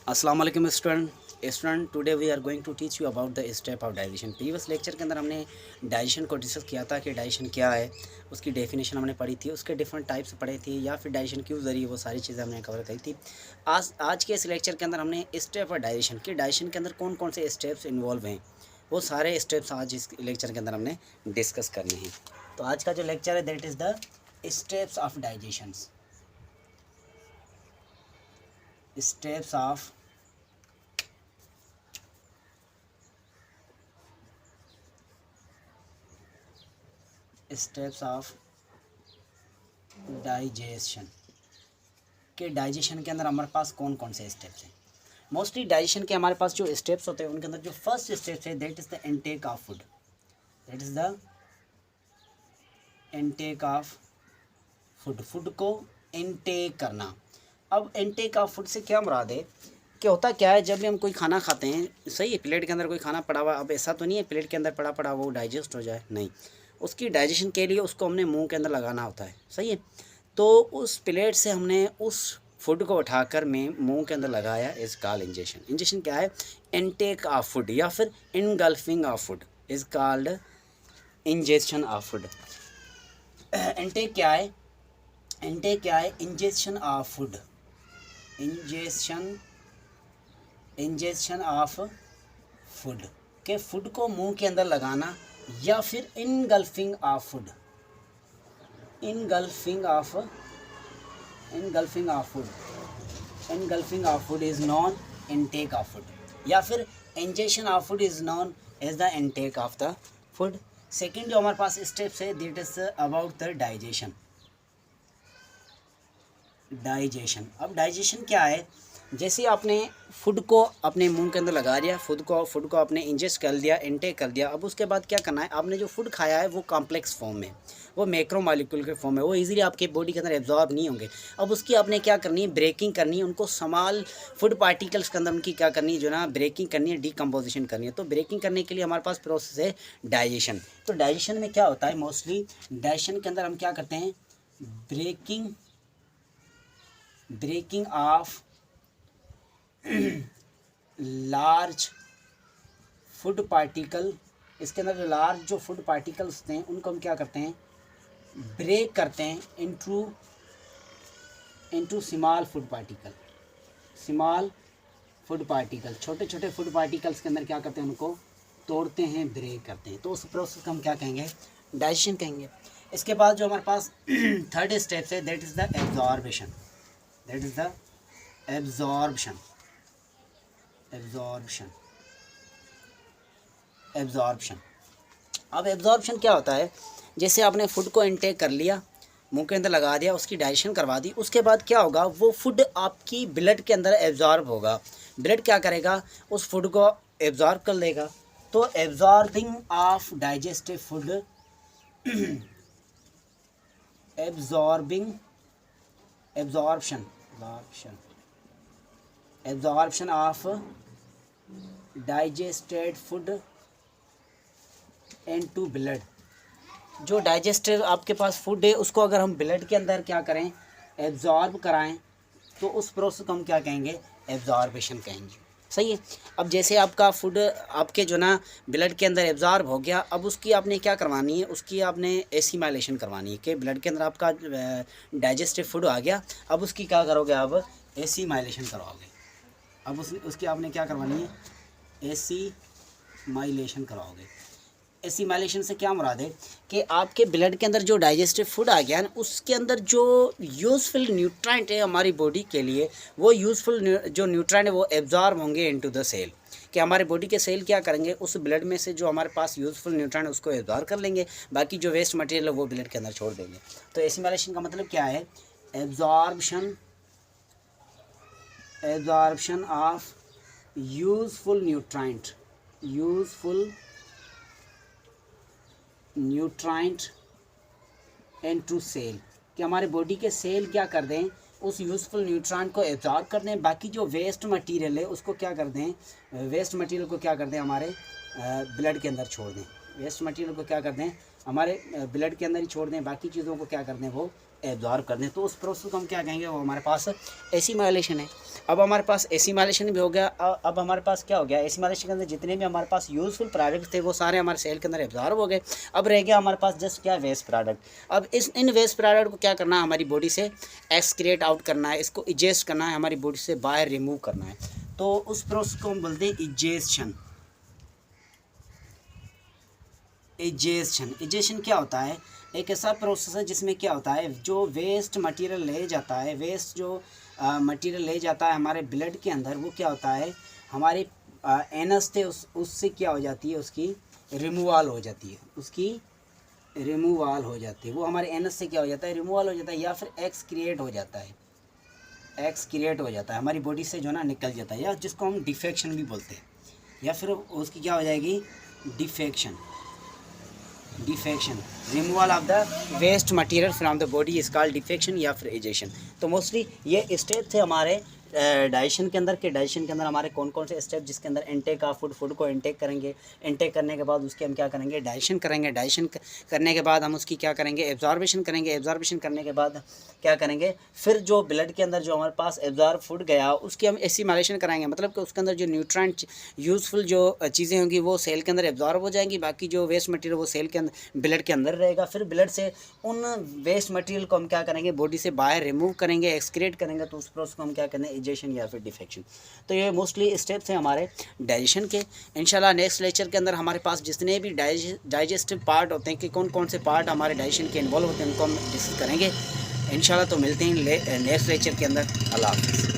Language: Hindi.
अस्सलाम वालेकुम student today we are going to teach you about the step of digestion. Previous lecture के अंदर हमने डाइजेशन को डिस्कस किया था कि डाइजेशन क्या है, उसकी डेफिनेशन हमने पढ़ी थी, उसके डिफरेंट टाइप्स पढ़े थी या फिर डाइजेशन क्यों ज़रिए, वो सारी चीज़ें हमने कवर करी थी। आज के इस लेक्चर के अंदर हमने स्टेप ऑफ डाइजेशन के डाइजेशन के अंदर कौन कौन से स्टेप्स इन्वॉल्व हैं, वो सारे स्टेप्स आज इस लेक्चर के अंदर हमने डिस्कस करने हैं। तो आज का जो लेक्चर है that is the steps of digestion. Steps of steps of digestion के डाइजेशन के अंदर हमारे पास कौन कौन से स्टेप्स हैं। मोस्टली डाइजेशन के हमारे पास जो स्टेप्स होते हैं उनके अंदर जो फर्स्ट स्टेप है that is the intake of food. That is the intake of food, food को इनटेक करना। अब इनटेक ऑफ फूड से क्या मुराद है कि होता क्या है, जब भी हम कोई खाना खाते हैं, सही है, प्लेट के अंदर कोई खाना पड़ा हुआ, अब ऐसा तो नहीं है प्लेट के अंदर पड़ा पड़ा वो डाइजेस्ट हो जाए, नहीं, उसकी डाइजेशन के लिए उसको हमने मुंह के अंदर लगाना होता है, सही है। तो उस प्लेट से हमने उस फूड को उठाकर मैं मुंह के अंदर लगाया, इज़ कॉल्ड इंजेक्शन। इंजेक्शन क्या है? इनटेक ऑफ फूड या फिर engulfing of food is called injection of food. Intake क्या है? इनटेक क्या है? Injection of food, injection of food के फूड को मुंह के अंदर लगाना, या फिर engulfing of food, engulfing of food is known intake of food, या फिर injection of food is known as the intake of the food. Second जो हमारे पास स्टेप्स है that is about the digestion. अब डाइजेशन क्या है? जैसे आपने फूड को अपने मुंह के अंदर लगा दिया, फूड को आपने इंजेस्ट कर दिया, इनटेक कर दिया, अब उसके बाद क्या करना है, आपने जो फूड खाया है वो कॉम्प्लेक्स फॉर्म में, वो मैक्रो मॉलिक्यूल के फॉर्म में, वो इजीली आपके बॉडी के अंदर एब्जॉर्ब नहीं होंगे। अब उसकी आपने क्या करनी है? ब्रेकिंग करनी है, उनको स्मॉल फूड पार्टिकल्स के अंदर उनकी क्या करनी है, जो ना ब्रेकिंग करनी है, डिकम्पोजिशन करनी है। तो ब्रेकिंग करने के लिए हमारे पास प्रोसेस है डाइजेशन। तो डाइजेशन में क्या होता है? मोस्टली डाइजेशन के अंदर हम क्या करते हैं? Breaking of large food particle. इसके अंदर जो लार्ज जो फूड पार्टिकल्स होते हैं उनको हम क्या करते हैं? ब्रेक करते हैं इनटू स्मॉल फूड पार्टिकल, छोटे छोटे फूड पार्टिकल्स के अंदर क्या करते हैं? उनको तोड़ते हैं, ब्रेक करते हैं। तो उस प्रोसेस को हम क्या कहेंगे? डाइजेशन कहेंगे। इसके बाद जो हमारे पास थर्ड स्टेप है दैट इज़ द एब्जॉर्बेशन। अब एब्जॉर्प्शन क्या होता है? जैसे आपने फूड को इनटेक कर लिया, मुंह के अंदर लगा दिया, उसकी डाइजेशन करवा दी, उसके बाद क्या होगा? वो फूड आपकी ब्लड के अंदर एब्जॉर्ब होगा। ब्लड क्या करेगा? उस फूड को एब्जॉर्ब कर लेगा। तो absorbing of digestive food, absorption of digested food into blood. जो डाइजेस्टिव आपके पास फूड है उसको अगर हम ब्लड के अंदर क्या करें? एब्जॉर्ब कराएं, तो उस प्रोसेस को हम क्या कहेंगे? एब्जॉर्बेशन कहेंगे, सही है। अब जैसे आपका फूड आपके जो ना ब्लड के अंदर एब्जॉर्ब हो गया, अब उसकी आपने क्या करवानी है? उसकी आपने एसिमाइलेशन करवानी है कि ब्लड के अंदर आपका डाइजेस्टिव फूड आ गया, अब उसकी क्या करोगे? अब एसिमाइलेशन करवाओगे। अब उसकी आपने क्या करवानी है? एसिमाइलेशन करवाओगे। एसिमाइलेशन से क्या मुराद है कि आपके ब्लड के अंदर जो डाइजेस्टिव फूड आ गया है उसके अंदर जो यूज़फुल न्यूट्राइंट है हमारी बॉडी के लिए, वो यूज़फुल जो न्यूट्राइंट है वो एब्जॉर्ब होंगे इनटू द सेल। कि हमारे बॉडी के सेल क्या करेंगे? उस ब्लड में से जो हमारे पास यूज़फुल न्यूट्राइंट उसको एब्जॉर्ब कर लेंगे, बाकी जो वेस्ट मटेरियल है वो ब्लड के अंदर छोड़ देंगे। तो एसिमाइलेशन का मतलब क्या है? Absorption of useful nutrient into cell, कि हमारे बॉडी के सेल क्या कर दें? उस यूज़फुल न्यूट्राइंट को एब्जॉर्ब कर दें, बाकी जो वेस्ट मटेरियल है उसको क्या कर दें? हमारे ब्लड के अंदर छोड़ दें। वेस्ट मटेरियल को क्या कर दें? हमारे ब्लड के अंदर ही छोड़ दें, बाकी चीज़ों को क्या कर दें? वो एब्जॉर्ब कर दें, तो उस प्रोसेस को हम क्या कहेंगे, वो हमारे पास एसिमाइलेशन है। अब हमारे पास एसिमाइलेशन भी हो गया। अब हमारे पास क्या हो गया, एसिमाइलेशन के अंदर जितने भी हमारे पास यूज़फुल प्रोडक्ट थे वो सारे हमारे सेल के अंदर एब्जॉर्ब हो गए। अब रह गया हमारे पास जस्ट क्या, वेस्ट प्रोडक्ट। अब इन वेस्ट प्रोडक्ट को क्या करना है, हमारी बॉडी से एक्सक्रिएट आउट करना है, इसको इजेस्ट करना है, हमारी बॉडी से बाहर रिमूव करना है। तो उस प्रोसेस को हम बोलते हैं इजेशन। इजेशन क्या होता है, एक ऐसा प्रोसेस है जिसमें क्या होता है, जो वेस्ट मटेरियल ले जाता है, वेस्ट जो मटेरियल ले जाता है हमारे ब्लड के अंदर, वो क्या होता है, हमारे एनस थे उससे क्या हो जाती है, उसकी रिमूवल हो जाती है, उसकी रिमूवल हो जाती है, वो हमारे एनस से क्या हो जाता है, रिमूवल हो जाता है, या फिर एक्सक्रिएट हो जाता है, एक्सक्रिएट हो जाता है, हमारी बॉडी से जो ना निकल जाता है, या जिसको हम डिफेक्शन भी बोलते हैं, या फिर उसकी क्या हो जाएगी, defecation. Removal of the waste material from the body is called defecation या फिर इजेशन। तो मोस्टली ये स्टेप थे हमारे डाइजेशन के अंदर, के डाइजेशन के अंदर हमारे कौन कौन से स्टेप, जिसके अंदर इनटेक ऑफ फूड को इनटेक करेंगे, इनटेक करने के बाद उसके हम क्या करेंगे, डाइजेशन करेंगे, डाइजेशन करने के बाद हम उसकी क्या करेंगे, एब्जॉर्बेशन करेंगे, एब्जॉर्बेशन करने के बाद क्या करेंगे, फिर जो ब्लड के अंदर जो हमारे पास एब्जॉर्ब फूड गया उसकी हम एसिमाइलेशन कराएंगे, मतलब कि उसके अंदर जो न्यूट्रिएंट यूज़फुल जो चीज़ें होंगी वो सेल के अंदर एब्जॉर्ब हो जाएंगी, बाकी जो वेस्ट मटेरियल वो सेल के अंदर ब्लड के अंदर रहेगा। फिर ब्लड से उन वेस्ट मटेरियल को हम क्या करेंगे, बॉडी से बाहर रिमूव करेंगे, एक्सक्रिएट करेंगे, तो उस प्रोसेस को हम क्या करेंगे, इजेशन या फिर डिफेक्शन। तो ये मोस्टली स्टेप्स हैं हमारे डाइजेशन के। इंशाल्लाह नेक्स्ट लेक्चर के अंदर हमारे पास जितने भी डाइजेस्टिव पार्ट होते हैं कि कौन कौन से पार्ट हमारे डाइजेशन के इन्वॉल्व होते हैं उनको हम डिस्कस करेंगे इंशाल्लाह। तो मिलते हैं नेक्स्ट लेक्चर के अंदर। अल्लाह हाफ़िज़।